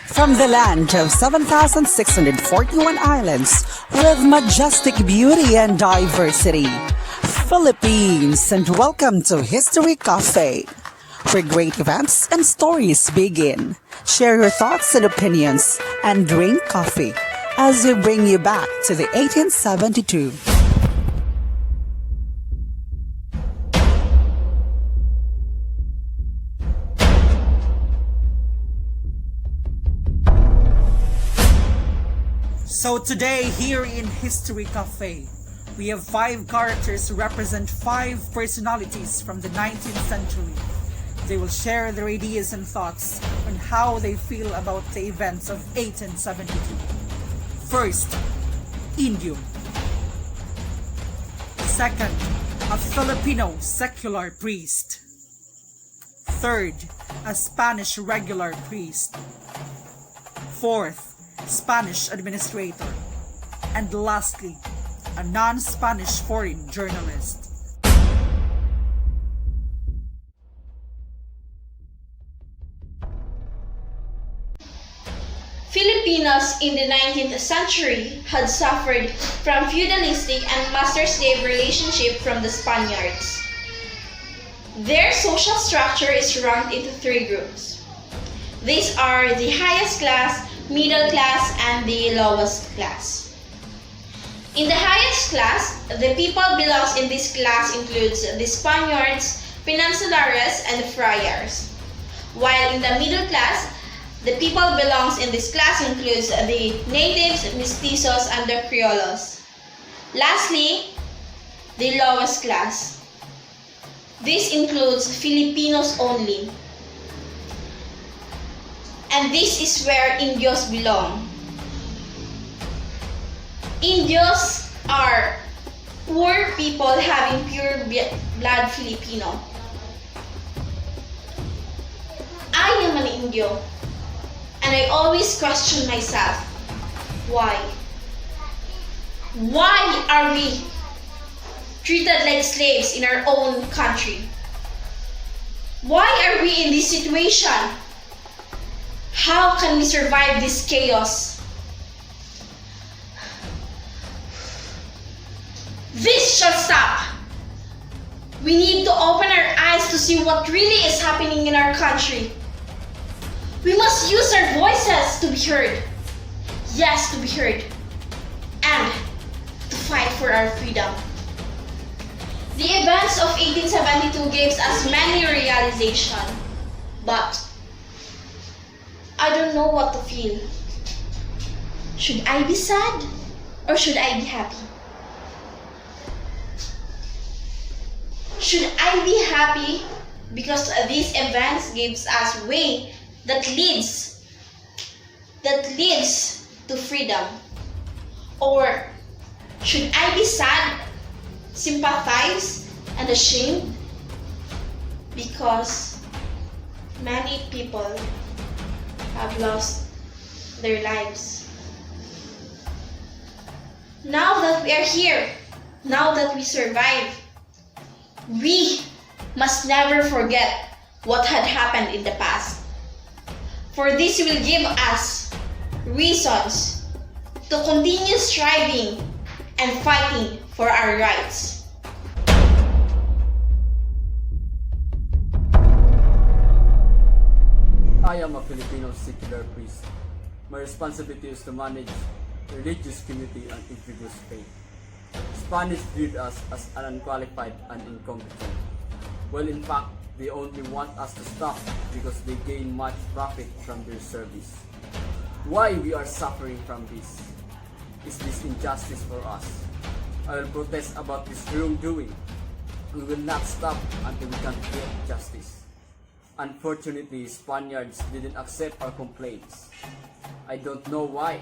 From the land of 7,641 islands with majestic beauty and diversity, Philippines, and welcome to History Cafe, where great events and stories begin. Share your thoughts and opinions and drink coffee as we bring you back to the 1872. So today here in History Cafe, we have 5 characters who represent 5 personalities from the 19th century. They will share their ideas and thoughts on how they feel about the events of 1872. First, Indio. Second, a Filipino secular priest. Third, a Spanish regular priest. Fourth, Spanish administrator. And lastly, a non-Spanish foreign journalist. Filipinos in the 19th century had suffered from feudalistic and master-slave relationship from the Spaniards. Their social structure is ranked into 3 groups. These are the highest class, middle class, and the lowest class. In the highest class, the people belongs in this class includes the Spaniards, Peninsulares, and friars. While in the middle class, the people belongs in this class includes the natives, mestizos, and the criollos. Lastly, the lowest class. This includes Filipinos only. And this is where Indios belong. Indios are poor people having pure blood Filipino. I am an Indio, and I always question myself, why? Why are we treated like slaves in our own country? Why are we in this situation? How can we survive this chaos? This shall stop. We need to open our eyes to see what really is happening in our country. We must use our voices to be heard. Yes, to be heard. And to fight for our freedom. The events of 1872 gave us many realizations, but I don't know what to feel. Should I be sad or should I be happy? Should I be happy because these events gives us way that leads to freedom? Or should I be sad, sympathize, and ashamed because many people have lost their lives? Now that we are here, now that we survive, we must never forget what had happened in the past. For this will give us reasons to continue striving and fighting for our rights. I am a Filipino secular priest. My responsibility is to manage the religious community and introduce faith. Spanish viewed us as unqualified and incompetent. Well, in fact, they only want us to stop because they gain much profit from their service. Why we are suffering from this? Is this injustice for us? I will protest about this wrongdoing. We will not stop until we can get justice. Unfortunately, Spaniards didn't accept our complaints. I don't know why.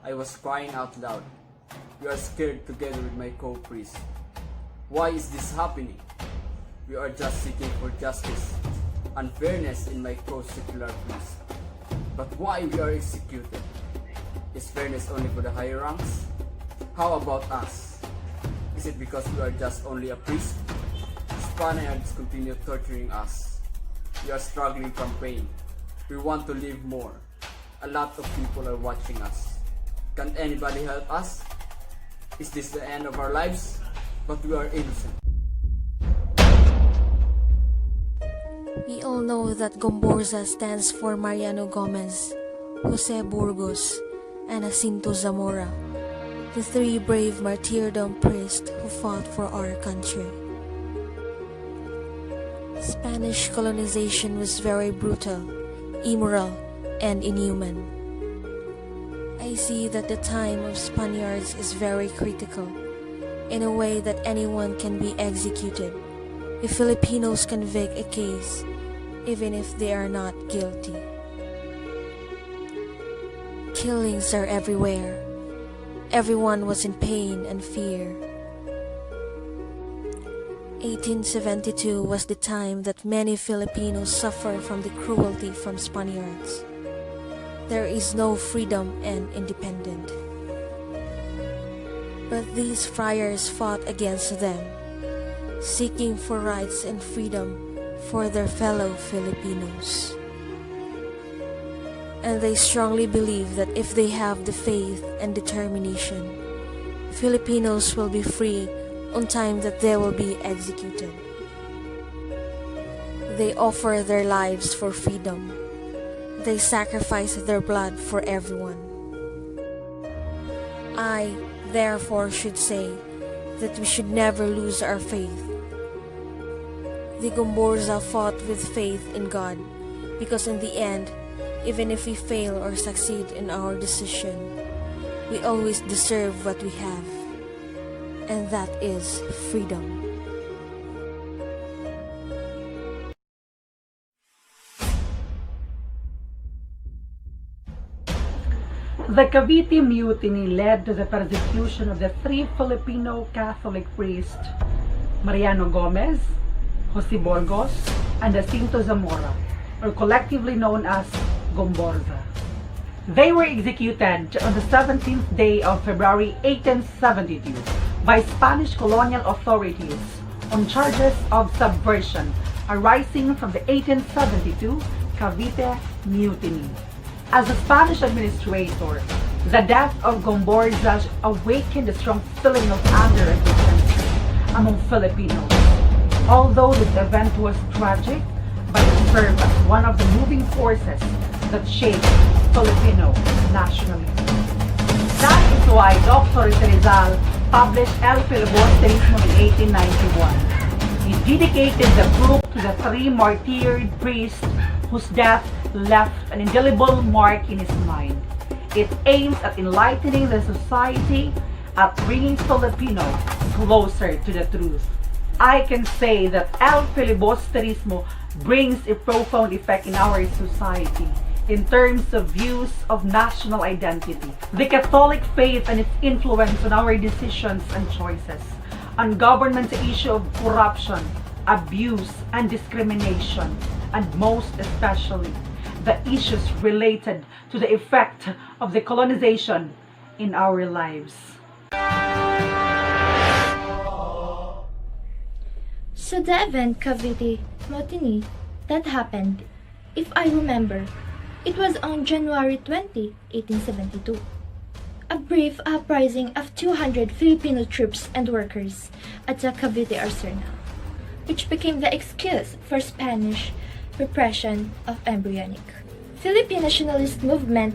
I was crying out loud. We are scared together with my co-priest. Why is this happening? We are just seeking for justice and fairness in my co-secular priest. But why we are executed? Is fairness only for the higher ranks? How about us? Is it because we are just only a priest? Spaniards continue torturing us. We are struggling from pain. We want to live more. A lot of people are watching us. Can anybody help us? Is this the end of our lives? But we are innocent. We all know that Gomborza stands for Mariano Gomez, Jose Burgos, and Jacinto Zamora, the three brave martyrdom priests who fought for our country. Spanish colonization was very brutal, immoral, and inhuman. I see that the time of Spaniards is very critical, in a way that anyone can be executed if Filipinos convict a case, even if they are not guilty. Killings are everywhere. Everyone was in pain and fear. 1872 was the time that many Filipinos suffered from the cruelty from Spaniards. There is no freedom and independence. But these friars fought against them, seeking for rights and freedom for their fellow Filipinos. And they strongly believe that if they have the faith and determination, Filipinos will be free on time that they will be executed. They offer their lives for freedom. They sacrifice their blood for everyone. I, therefore, should say that we should never lose our faith. The Gomborza fought with faith in God, because in the end, even if we fail or succeed in our decision, we always deserve what we have, and that is freedom. The Cavite Mutiny led to the persecution of the three Filipino Catholic priests, Mariano Gomez, Jose Burgos, and Jacinto Zamora, or collectively known as Gomborza. They were executed on the 17th day of February 1872 by Spanish colonial authorities on charges of subversion arising from the 1872 Cavite Mutiny. As a Spanish administrator, the death of Gomborza awakened a strong feeling of anger and resentment among Filipinos. Although this event was tragic, but it served as one of the moving forces that shaped Filipino nationalism. That is why Dr. Rizal published El Filibusterismo in 1891. He dedicated the book to the three martyred priests whose death left an indelible mark in his mind. It aims at enlightening the society, at bringing Filipinos closer to the truth. I can say that El Filibusterismo brings a profound effect in our society in terms of views of national identity, the Catholic faith and its influence on our decisions and choices, on government's issue of corruption, abuse, and discrimination, and most especially, the issues related to the effect of the colonization in our lives. So the event Cavite Mutiny that happened, if I remember, it was on January 20, 1872. A brief uprising of 200 Filipino troops and workers at the Cavite Arsenal, which became the excuse for Spanish repression of embryonic Philippine nationalist movement.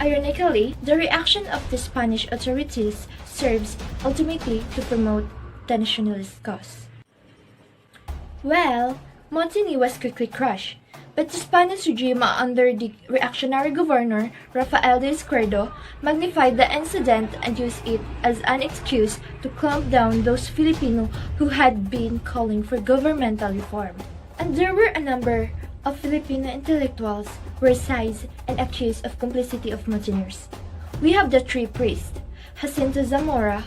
Ironically, the reaction of the Spanish authorities serves ultimately to promote the nationalist cause. Well, Mutiny was quickly crushed, but the Spanish regime under the reactionary governor Rafael de Izquierdo magnified the incident and used it as an excuse to clamp down those Filipino who had been calling for governmental reform. And there were a number of Filipino intellectuals were seized and accused of complicity of mutineers. We have the three priests, Jacinto Zamora,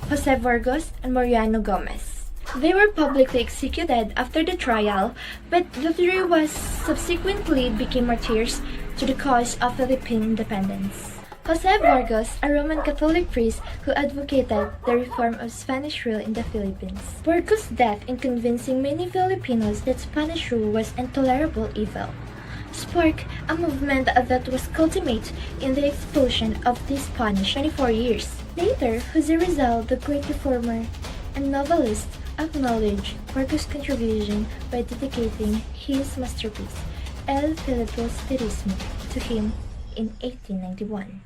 Jose Burgos, and Mariano Gomez. They were publicly executed after the trial, but the three was subsequently became martyrs to the cause of Philippine independence. Jose Burgos, a Roman Catholic priest who advocated the reform of Spanish rule in the Philippines. Burgos' death in convincing many Filipinos that Spanish rule was intolerable evil. sparked a movement that was culminated in the expulsion of the Spanish 24 years. Later, Jose Rizal, the great reformer and novelist, acknowledged Marcos' contribution by dedicating his masterpiece, El Filibusterismo, to him in 1891.